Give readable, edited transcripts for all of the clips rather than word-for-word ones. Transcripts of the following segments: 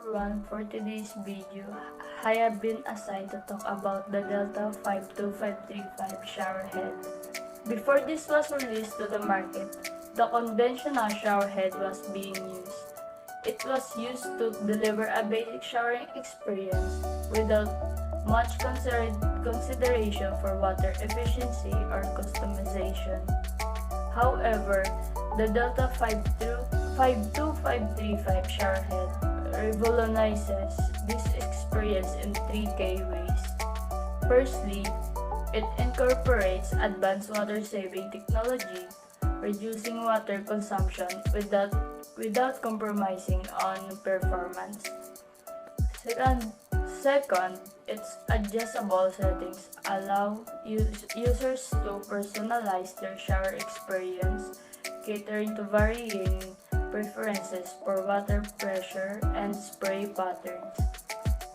everyone, for today's video, I have been assigned to talk about the Delta 52535 shower head. Before this was released to the market, the conventional shower head was being used. It was used to deliver a basic showering experience without much consideration for water efficiency or customization. However, the Delta 52535 shower head revolutionizes this experience in three key ways. Firstly, it incorporates advanced water-saving technology, reducing water consumption without compromising on performance. Second, its adjustable settings allow users to personalize their shower experience, catering to varying preferences for water pressure and spray patterns.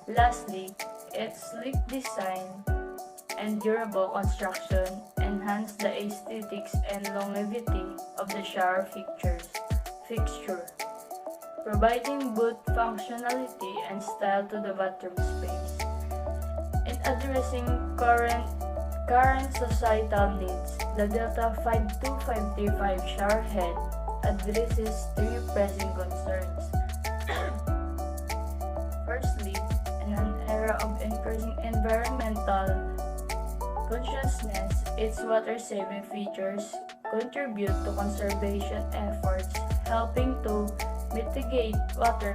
Lastly, its sleek design and durable construction enhance the aesthetics and longevity of the shower fixture, providing both functionality and style to the bathroom space. In addressing current societal needs, the Delta 52535 shower head addresses three pressing concerns. Firstly, in an era of increasing environmental consciousness, its water-saving features contribute to conservation efforts, helping to mitigate water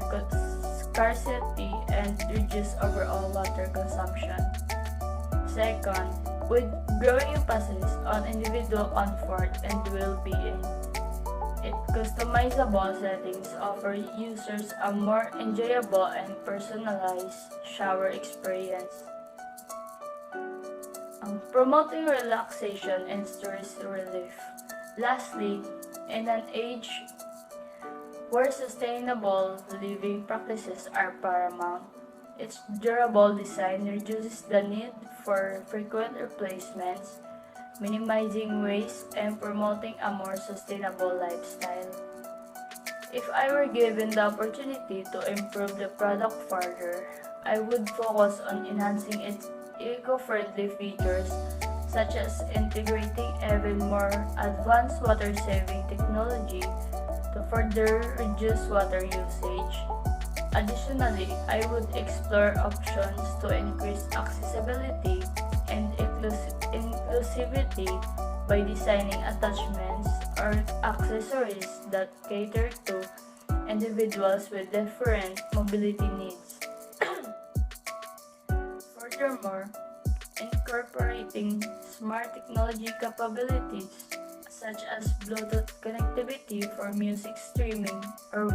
scarcity and reduce overall water consumption. Second, with growing emphasis on individual comfort and well-being, its customizable settings offer users a more enjoyable and personalized shower experience, promoting relaxation and stress relief. Lastly, in an age where sustainable living practices are paramount, its durable design reduces the need for frequent replacements, minimizing waste and promoting a more sustainable lifestyle. If I were given the opportunity to improve the product further, I would focus on enhancing its eco-friendly features, such as integrating even more advanced water-saving technology to further reduce water usage. Additionally, I would explore options to increase accessibility and inclusivity by designing attachments or accessories that cater to individuals with different mobility needs. Furthermore, incorporating smart technology capabilities such as Bluetooth connectivity for music streaming or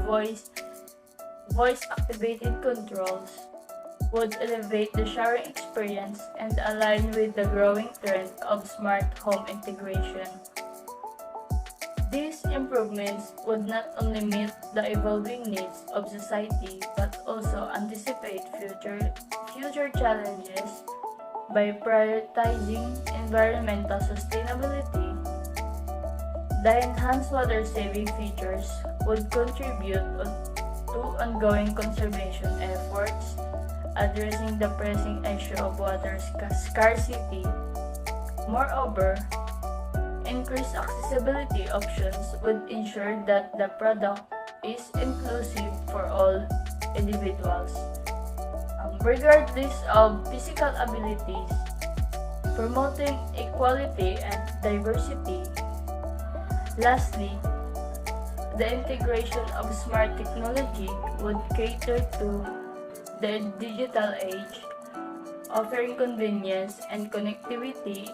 voice-activated controls would elevate the showering experience and align with the growing trend of smart home integration. These improvements would not only meet the evolving needs of society but also anticipate future challenges by prioritizing environmental sustainability. The enhanced water-saving features would contribute to ongoing conservation efforts, addressing the pressing issue of water scarcity. Moreover, increased accessibility options would ensure that the product is inclusive for all individuals, regardless of physical abilities, promoting equality and diversity. Lastly, the integration of smart technology would cater to the digital age, offering convenience and connectivity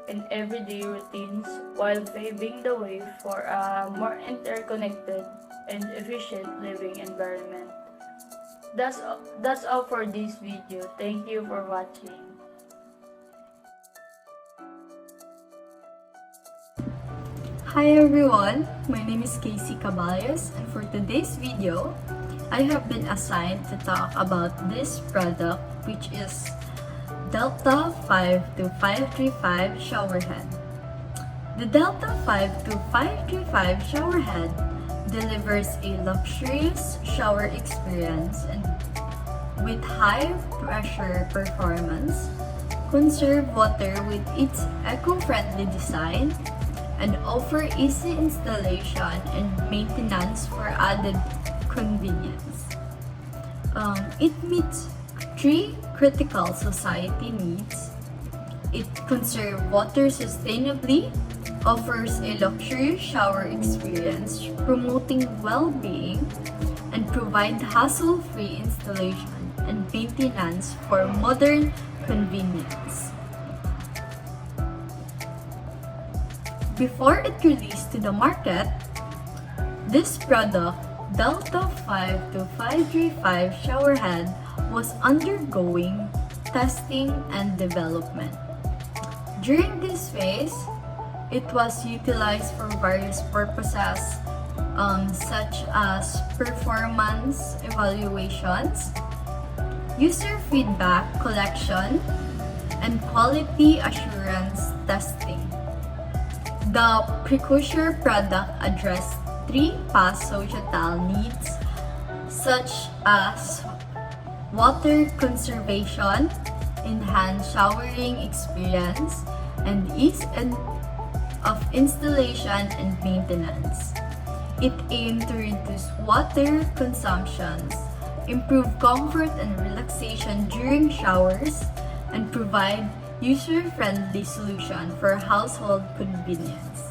in everyday routines while paving the way for a more interconnected and efficient living environment. That's all for this video. Thank you for watching. Hi everyone, my name is Casey Caballos, and for today's video, I have been assigned to talk about this product, which is Delta 52535 shower head. The Delta 52535 shower head delivers a luxurious shower experience and with high pressure performance, conserve water with its eco-friendly design, and offer easy installation and maintenance for added convenience. It meets three critical society needs. It conserves water sustainably, offers a luxurious shower experience promoting well-being, and provide hassle-free installation and maintenance for modern convenience. Before it released to the market, this product, Delta 52535 showerhead, was undergoing testing and development. During this phase, it was utilized for various purposes such as performance evaluations, user feedback collection, and quality assurance testing. The precursor product addressed three past societal needs such as water conservation, enhanced showering experience, and ease of installation and maintenance. It aimed to reduce water consumptions, improve comfort and relaxation during showers, and provide user-friendly solution for household convenience.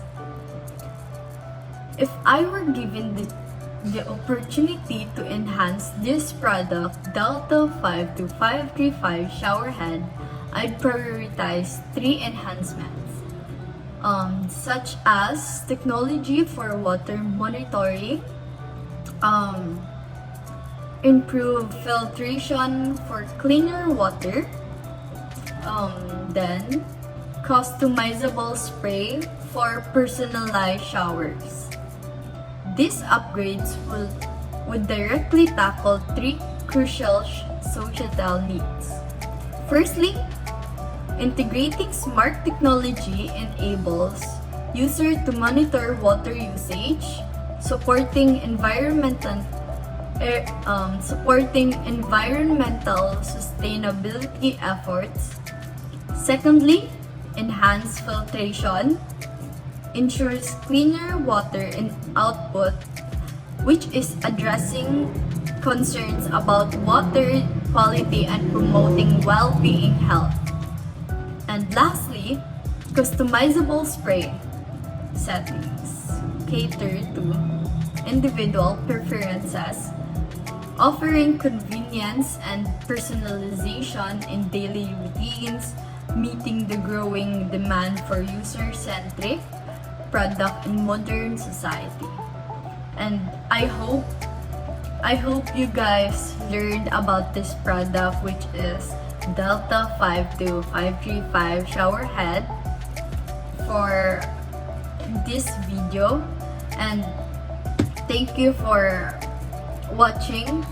If I were given the opportunity to enhance this product, Delta 52535 showerhead, I'd prioritize three enhancements, such as technology for water monitoring, improve filtration for cleaner water, then customizable spray for personalized showers. These upgrades would directly tackle three crucial societal needs. Firstly, integrating smart technology enables users to monitor water usage, supporting environmental sustainability efforts. Secondly, enhanced filtration ensures cleaner water in output, which is addressing concerns about water quality and promoting well-being health. And lastly, customizable spray settings cater to individual preferences, offering convenience and personalization in daily routines, meeting the growing demand for user-centric product in modern society. And I hope you guys learned about this product, which is Delta 52535 showerhead, for this video. And thank you for watching.